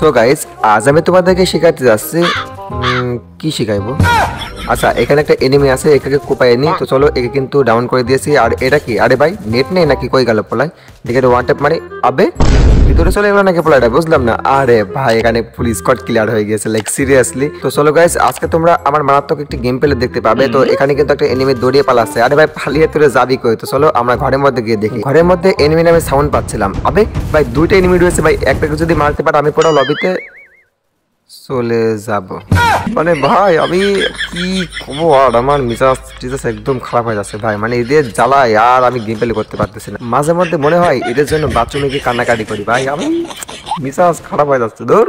So guys, আজ আমি তোমাদেরকে শেখাতে যাচ্ছি কি শেখাইবো। আচ্ছা, এখানে একটা এনিমি আছে, এটাকে কোপায় নি। তো চলো, একে কিন্তু ডাউন করে দিয়েছি। আর এটা কি? আরে ভাই, নেট নেই নাকি? কই গেল পোলাই? দেখে ওয়ান ট্যাপ মারি, আবে ভিতরে চলে গেল নাকি পোলাটা? বুঝলাম না। আরে ভাই, এখানে ফুল স্কোয়াড ক্লিয়ার হয়ে গেছে, লাইক সিরিয়াসলি। তো চলো গাইস, আজকে তোমরা আমার মারাত্মক একটি গেম প্লে দেখতে পাবে। তো এখানে কিন্তু একটা এনিমি দৌড়িয়ে পালাচ্ছে। আরে ভাই, পালিয়ে তোরে যাবি কই? তো চলো আমরা ঘরের মধ্যে গিয়ে দেখি। ঘরের মধ্যে এনিমি নামে সাউন্ড পাচ্ছিলাম। আবে ভাই, দুইটা এনিমি রয়েছে ভাই, একটাকে যদি মারতে পারে আমি পুরো লবিতে চলে যাব। মানে ভাই, আমি কি করবো? আর আমার মিজাজ টিজাজ একদম খারাপ হয়ে যাচ্ছে ভাই। মানে এদের জ্বালায় আর আমি গেম প্লে করতে পারতেছি না। মাঝে মধ্যে মনে হয় এদের জন্য বাথরুমে গিয়ে কান্নাকাটি করি ভাই। আমি মিজাজ খারাপ হয়ে যাচ্ছে ধর।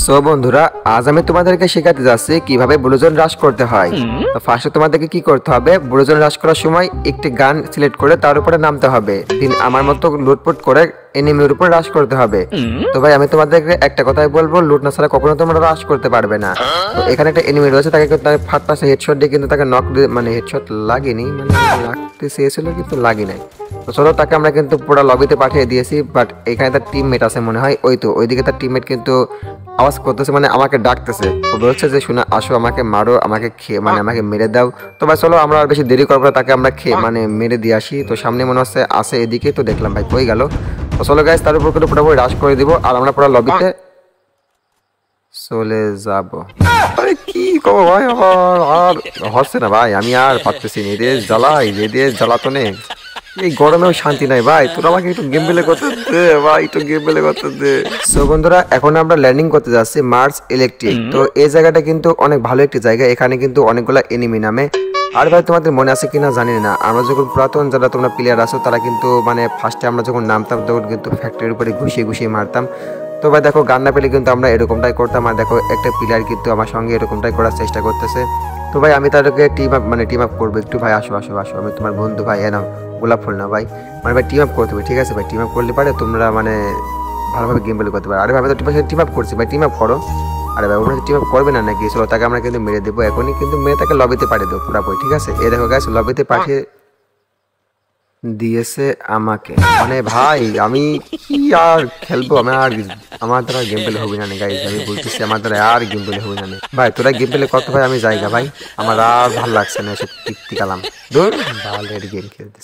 সো বন্ধুরা, আজ আমি তোমাদেরকে শেখাতে যাচ্ছি কিভাবে ব্লুজোন রাশ করতে হয়। তো ফার্স্টে তোমাদেরকে কি করতে হবে, ব্লুজোন রাশ করার সময় একটি গান সিলেক্ট করে তার উপরে নামতে হবে। দিন আমার মতো লুটপুট করে এনিমির উপর রাশ করতে হবে। তো ভাই, আমি তোমাদেরকে একটা কথাই বলবো, লুট না ছাড়া কখনো তোমরা রাশ করতে পারবে না। তো এখানে একটা এনিমি রয়েছে, তাকে কিন্তু ফার্স্ট পাশে হেডশট দিয়ে কিন্তু তাকে নক দিয়ে, মানে হেডশট লাগেনি, মানে লাগতে চেয়েছিল কিন্তু লাগি নাই। তো চলো, তাকে আমরা কিন্তু পুরো লবিতে পাঠিয়ে দিয়েছি। বাট এখানে তার টিমমেট আছে মনে হয়, ওই তো ওইদিকে তার টিমমেট কিন্তু আওয়াজ করতেছে, মানে আমাকে ডাকতেছে। ও বলছে যে শোনা, আসো আমাকে মারো, আমাকে খেয়ে মানে আমাকে মেরে দাও। তো ভাই চলো, আমরা আর বেশি দেরি করবো না, তাকে আমরা খেয়ে মানে মেরে দিয়ে আসি। তো সামনে মনে হচ্ছে আসে এদিকে, তো দেখলাম ভাই কই গেল। তো চলো গাইস, তার উপর কিন্তু পুরোপুরি রাশ করে দিব আর আমরা পুরো লবিতে চলে যাব। আরে কি করবো ভাই, আর হচ্ছে না ভাই, আমি আর পারতেছি না। এদের জ্বালাই, এদের জ্বালাতনে এই গরমেও শান্তি নাই ভাই। তোরা আমাকে একটু গেম প্লে করতে দে ভাই, একটু গেম প্লে করতে দে। সো বন্ধুরা, এখন আমরা ল্যান্ডিং করতে যাচ্ছি মার্স ইলেকট্রিক। তো এই জায়গাটা কিন্তু অনেক ভালো একটি জায়গা, এখানে কিন্তু অনেকগুলো এনিমি নামে। আর ভাই, তোমাদের মনে আছে কিনা জানি না, আমরা যখন পুরাতন যারা তোমরা প্লেয়ার আছো, তারা কিন্তু মানে ফার্স্টে আমরা যখন নামতাম তখন কিন্তু ফ্যাক্টরির উপরে ঘুষিয়ে ঘুষিয়ে মারতাম। তো ভাই দেখো, গান না পেলে কিন্তু আমরা এরকমটাই করতাম। আর দেখো, একটা প্লেয়ার কিন্তু আমার সঙ্গে এরকমটাই করার চেষ্টা করতেছে। তো ভাই, আমি তাদেরকে টিম আপ করবো একটু। ভাই আসো আসো আসো, আমি তোমার বন্ধু ভাই। এনাও গোলাপ ফুল না ভাই, মানে ভাই টিম আপ করতে হবে, ঠিক আছে ভাই? টিম আপ করলে পারে তোমরা মানে ভালোভাবে গেম প্লে করতে পারো। আরে ভাই, আমি তো টিম আপ করছি ভাই, টিম আপ করো। আরে ভাই, ওরা টিম আপ করবে না নাকি? চলো, তাকে আমরা কিন্তু মেরে দেবো এখনই, কিন্তু মেরে তাকে লবিতে পাঠিয়ে দেবো পুরাপুরি, ঠিক আছে? এ দেখো গাইস, লবিতে পাঠিয়ে দিয়েছে আমাকে। মানে ভাই, আমি কি আর খেলবো? আমার দ্বারা গেম প্লে হবে না গাইস, আমি বলতেছি আমার দ্বারা আর গেম প্লে হবে না ভাই। তোরা গেম প্লে করতে ভাই, আমি জায়গা ভাই, আমার আর ভালো লাগছে না এসব টিক কালাম। দূর বালের গেম খেলতেছি।